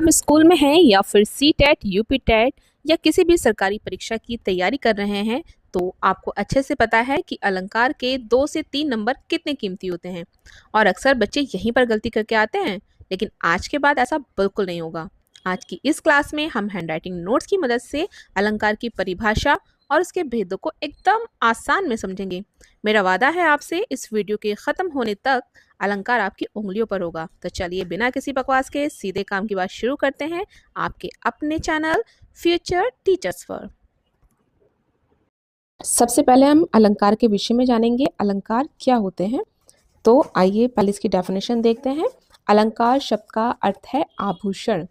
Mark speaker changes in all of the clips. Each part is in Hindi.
Speaker 1: आप स्कूल में हैं या फिर सी टेट, यूपी टेट या किसी भी सरकारी परीक्षा की तैयारी कर रहे हैं तो आपको अच्छे से पता है कि अलंकार के 2 से 3 नंबर कितने कीमती होते हैं और अक्सर बच्चे यहीं पर गलती करके आते हैं। लेकिन आज के बाद ऐसा बिल्कुल नहीं होगा। आज की इस क्लास में हम हैंडराइटिंग नोट्स की मदद से अलंकार की परिभाषा और उसके भेदों को एकदम आसान में समझेंगे। मेरा वादा है आपसे इस वीडियो के ख़त्म होने तक अलंकार आपकी उंगलियों पर होगा। तो चलिए बिना किसी बकवास के सीधे काम की बात शुरू करते हैं आपके अपने चैनल फ्यूचर टीचर्स पर। सबसे पहले हम अलंकार के विषय में जानेंगे, अलंकार क्या होते हैं। तो आइए पहले इसकी डेफिनेशन देखते हैं। अलंकार शब्द का अर्थ है आभूषण।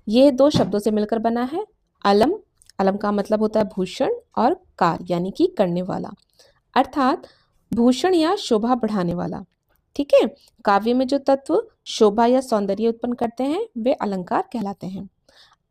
Speaker 1: ये 2 शब्दों से मिलकर बना है। अलम, अलम का मतलब होता है भूषण, और कार यानी कि करने वाला, अर्थात भूषण या शोभा बढ़ाने वाला। ठीक है। काव्य में जो तत्व शोभा या सौंदर्य उत्पन्न करते हैं वे अलंकार कहलाते हैं।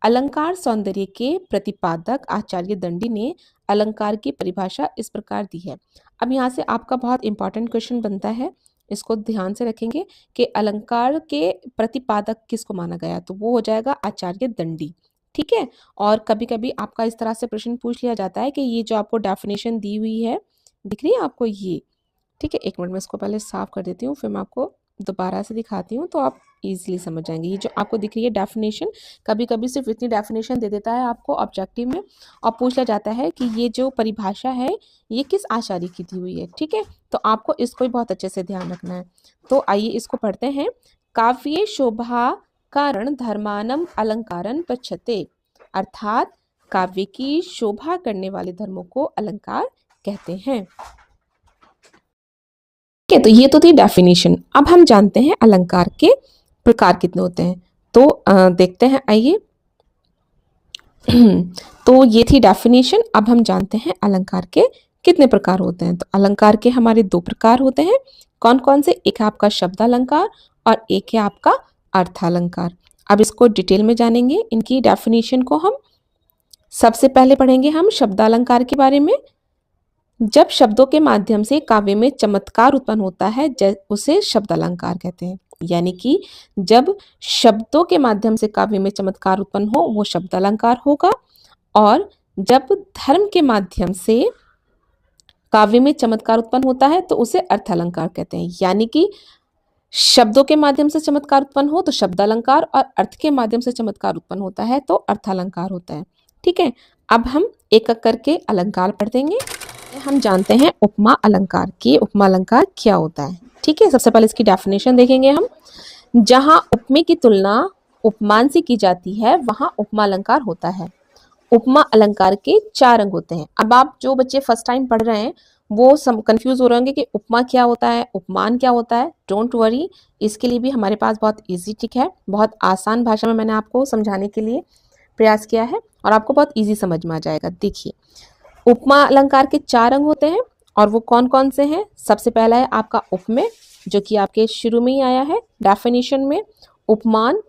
Speaker 1: अलंकार सौंदर्य के प्रतिपादक आचार्य दंडी ने अलंकार की परिभाषा इस प्रकार दी है। अब यहाँ से आपका बहुत इंपॉर्टेंट क्वेश्चन बनता है, इसको ध्यान से रखेंगे कि अलंकार के प्रतिपादक किसको माना गया, तो वो हो जाएगा आचार्य दंडी। ठीक है। और कभी कभी आपका इस तरह से प्रश्न पूछ लिया जाता है कि ये जो आपको डेफिनेशन दी हुई है, दिख रही है आपको ये, ठीक है। 1 मिनट में इसको पहले साफ कर देती हूँ, फिर मैं आपको दोबारा से दिखाती हूँ तो आप इजीली समझ जाएंगे। ये जो आपको दिख रही है डेफिनेशन, कभी कभी सिर्फ इतनी डेफिनेशन दे देता है आपको ऑब्जेक्टिव में और पूछ लिया जाता है कि ये जो परिभाषा है ये किस आचार्य की दी हुई है। ठीक है। तो आपको इसको भी बहुत अच्छे से ध्यान रखना है। तो आइए इसको पढ़ते हैं। काव्ये शोभा कारण धर्मानम अलंकारन पच्छते, अर्थात काव्य की शोभा करने वाले धर्मों को अलंकार कहते हैं। ठीक है। तो ये तो थी डेफिनेशन। अब हम जानते हैं अलंकार के प्रकार कितने होते हैं। तो देखते हैं, आइए। तो ये थी डेफिनेशन। अब हम जानते हैं अलंकार के कितने प्रकार होते हैं। तो अलंकार के हमारे 2 प्रकार होते हैं। कौन कौन से? एक है आपका शब्द अलंकार और एक है आपका अर्थ अलंकार। अब इसको डिटेल में जानेंगे, इनकी डेफिनेशन को हम सबसे पहले पढ़ेंगे हम शब्द अलंकार के बारे में। जब शब्दों के माध्यम से काव्य में चमत्कार उत्पन्न होता है उसे शब्द अलंकार कहते हैं। यानी कि जब शब्दों के माध्यम से काव्य में चमत्कार उत्पन्न हो वो शब्द अलंकार होगा, और जब धर्म के माध्यम से काव्य में चमत्कार उत्पन्न होता है तो उसे अर्थ अलंकार कहते हैं। यानी कि शब्दों के माध्यम से चमत्कार उत्पन्न हो तो शब्द अलंकार, और अर्थ के माध्यम से चमत्कार उत्पन्न होता है तो अर्थ अलंकार होता है। ठीक है। अब हम एक एक करके अलंकार पढ़ देंगे। हम जानते हैं उपमा अलंकार की, उपमा अलंकार क्या होता है। ठीक है। सबसे पहले इसकी डेफिनेशन देखेंगे हम। जहां उपमे की तुलना उपमान से की जाती है वहां उपमा अलंकार होता है। उपमा अलंकार के 4 अंग होते हैं। अब आप जो बच्चे फर्स्ट टाइम पढ़ रहे हैं वो कंफ्यूज हो रहे होंगे कि उपमा क्या होता है, उपमान क्या होता है। डोंट वरी, इसके लिए भी हमारे पास बहुत इजी ट्रिक है। बहुत आसान भाषा में मैंने आपको समझाने के लिए प्रयास किया है और आपको बहुत ईजी समझ में आ जाएगा। देखिए, उपमा अलंकार के 4 अंग होते हैं और वो कौन कौन से हैं। सबसे पहला है आपका उपमेय, जो कि आपके शुरू में ही आया है डेफिनेशन में। उपमान,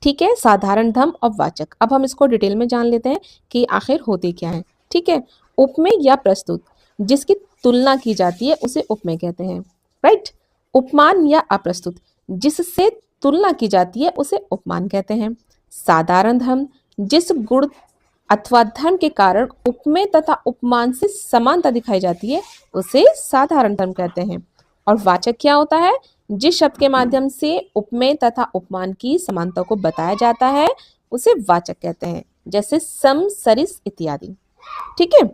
Speaker 1: ठीक है, साधारण धर्म और वाचक। अब हम इसको डिटेल में जान लेते हैं कि आखिर होते क्या है। ठीक है। उपमेय या प्रस्तुत, जिसकी तुलना की जाती है उसे उपमेय कहते हैं। राइट। उपमान या अप्रस्तुत, जिससे तुलना की जाती है उसे उपमान कहते हैं। साधारण धर्म, जिस गुण अथवा धर्म के कारण उपमेय तथा उपमान से समानता दिखाई जाती है उसे साधारण धर्म कहते हैं। और वाचक क्या होता है? जिस शब्द के माध्यम से उपमेय तथा उपमान की समानता को बताया जाता है उसे वाचक कहते हैं, जैसे सम, सरिस इत्यादि। ठीक है।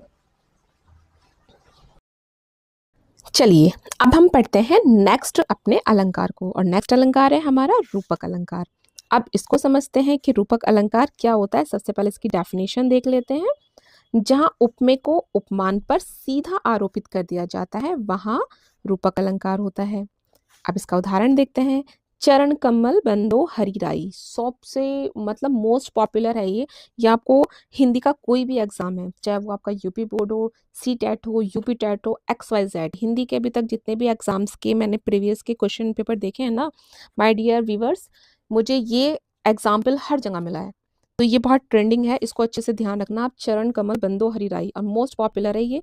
Speaker 1: चलिए अब हम पढ़ते हैं नेक्स्ट अपने अलंकार को, और नेक्स्ट अलंकार है हमारा रूपक अलंकार। अब इसको समझते हैं कि रूपक अलंकार क्या होता है। सबसे पहले इसकी डेफिनेशन देख लेते हैं। जहां उपमेय को उपमान पर सीधा आरोपित कर दिया जाता है वहां रूपक अलंकार होता है। अब इसका उदाहरण देखते हैं। चरण कमल बंदो हरिराई, सबसे मतलब मोस्ट पॉपुलर है ये आपको हिंदी का कोई भी एग्जाम है, चाहे वो आपका यूपी बोर्ड हो, सी टेट हो, यूपी टेट हो, XYZ, हिंदी के अभी तक जितने भी एग्जाम्स के मैंने प्रीवियस के क्वेश्चन पेपर देखे हैं ना माय डियर व्यूवर्स, मुझे ये एग्जाम्पल हर जगह मिला है। तो ये बहुत ट्रेंडिंग है, इसको अच्छे से ध्यान रखना आप। चरण कमल बंदो हरिराई, और मोस्ट पॉपुलर है ये।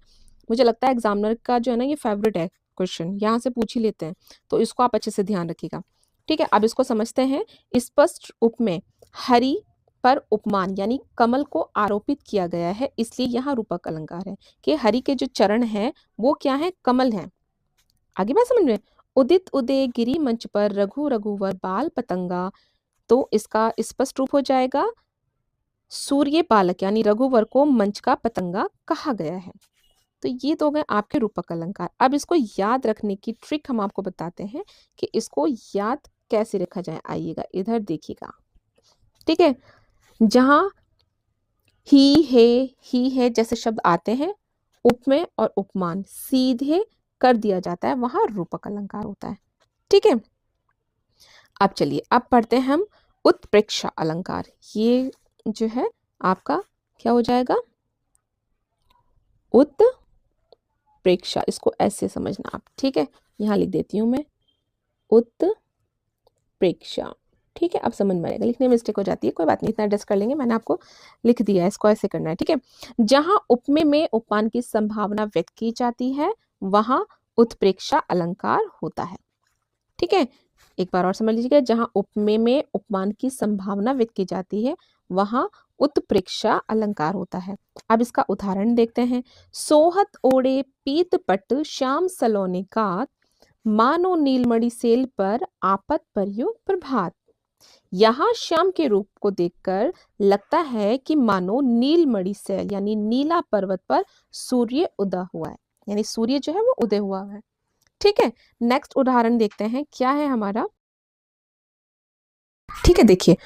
Speaker 1: मुझे लगता है एग्जामिनर का जो है ना ये फेवरेट है क्वेश्चन, यहाँ से पूछ ही लेते हैं, तो इसको आप अच्छे से ध्यान रखिएगा। ठीक है। अब इसको समझते हैं। स्पष्ट उपमेय हरि पर उपमान यानी कमल को आरोपित किया गया है, इसलिए यहाँ रूपक अलंकार है कि हरि के जो चरण हैं वो क्या है, कमल हैं। आगे बात समझ में। उदित उदय गिरी मंच पर रघु रघुवर बाल पतंगा, तो इसका स्पष्ट रूप हो जाएगा सूर्य बालक यानी रघुवर को मंच का पतंगा कहा गया है। तो ये तो हो गए आपके रूपक अलंकार। अब इसको याद रखने की ट्रिक हम आपको बताते हैं कि इसको याद कैसे रखा जाए। आइएगा इधर देखिएगा, ठीक है। जहां ही है जैसे शब्द आते हैं, उपमेय और उपमान सीधे कर दिया जाता है, वहां रूपक अलंकार होता है, ठीक है। अब चलिए अब पढ़ते हैं हम उत्प्रेक्षा अलंकार। ये जो है आपका क्या हो जाएगा, उत्प्रेक्षा। इसको ऐसे समझना आप, ठीक है। यहाँ लिख देती हूँ मैं, उत्प्रेक्षा, ठीक है। अब समझ में आएगा, लिखने में मिस्टेक हो जाती है, कोई बात नहीं, इतना एडजस्ट कर लेंगे। मैंने आपको लिख दिया है, इसको ऐसे करना है, ठीक है। जहां उपमेय में उपमान की संभावना व्यक्त की जाती है वहां उत्प्रेक्षा अलंकार होता है, ठीक है। एक बार और समझ लीजिएगा, जहां उपमेय में उपमान की संभावना व्यक्त की जाती है वहां उत्प्रेक्षा अलंकार होता है। अब इसका उदाहरण देखते हैं। सोहत ओढ़े पीत पट श्याम सलोने का, मानो नीलमणि सेल पर आपत पर्यो प्रभात। यहाँ श्याम के रूप को देखकर लगता है कि मानो नीलमणि सेल यानी नीला पर्वत पर सूर्य उदय हुआ है, यानी सूर्य जो है वो उदय हुआ है, ठीक है। नेक्स्ट उदाहरण देखते हैं क्या है हमारा, ठीक है। देखिए,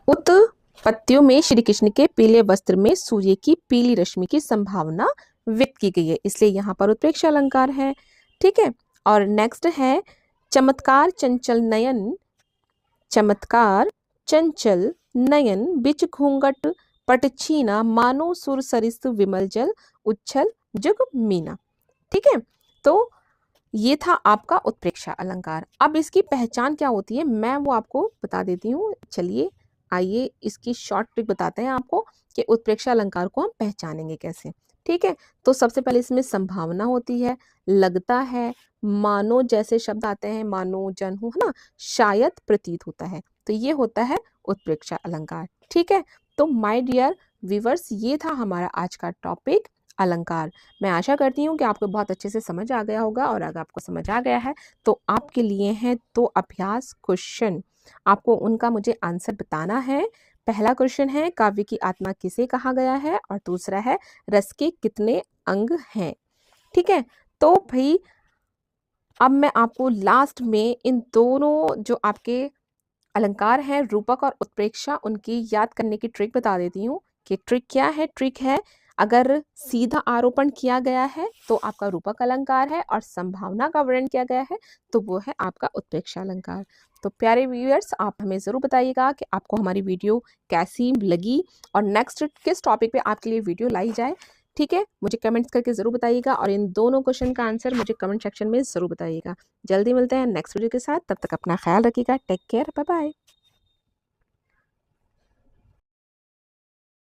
Speaker 1: उत्पत्तियों में श्री कृष्ण के पीले वस्त्र में सूर्य की पीली रश्मि की संभावना व्यक्त की गई है, इसलिए यहाँ पर उत्प्रेक्षा अलंकार है, ठीक है। और नेक्स्ट है चमत्कार चंचल नयन, चमत्कार चंचल नयन बिच घूंघट पट छीना, मानो सुर सरिस विमल जल उच्छल जुग मीना, ठीक है। तो ये था आपका उत्प्रेक्षा अलंकार। अब इसकी पहचान क्या होती है मैं वो आपको बता देती हूँ। चलिए आइए इसकी शॉर्ट ट्रिक बताते हैं आपको कि उत्प्रेक्षा अलंकार को हम पहचानेंगे कैसे, ठीक है। तो सबसे पहले इसमें संभावना होती है, लगता है, मानो जैसे शब्द आते हैं, मानो जन हो, है ना, शायद प्रतीत होता है, तो ये होता है उत्प्रेक्षा अलंकार, ठीक है। तो माय डियर व्यूअर्स, ये था हमारा आज का टॉपिक अलंकार। मैं आशा करती हूँ कि आपको बहुत अच्छे से समझ आ गया होगा, और अगर आपको समझ आ गया है तो आपके लिए हैं दो अभ्यास क्वेश्चन, आपको उनका मुझे आंसर बताना है। पहला क्वेश्चन है काव्य की आत्मा किसे कहा गया है, और दूसरा है रस के कितने अंग हैं, ठीक है। तो भाई अब मैं आपको लास्ट में इन दोनों जो आपके अलंकार हैं रूपक और उत्प्रेक्षा, उनकी याद करने की ट्रिक बता देती हूँ कि ट्रिक क्या है। ट्रिक है, अगर सीधा आरोपण किया गया है तो आपका रूपक अलंकार है, और संभावना का वर्णन किया गया है तो वो है आपका उत्प्रेक्षा अलंकार। तो प्यारे व्यूअर्स, आप हमें ज़रूर बताइएगा कि आपको हमारी वीडियो कैसी लगी और नेक्स्ट किस टॉपिक पे आपके लिए वीडियो लाई जाए, ठीक है। मुझे कमेंट्स करके ज़रूर बताइएगा, और इन दोनों क्वेश्चन का आंसर मुझे कमेंट सेक्शन में ज़रूर बताइएगा। जल्दी मिलते हैं नेक्स्ट वीडियो के साथ, तब तक अपना ख्याल रखिएगा, टेक केयर, बाय बाय।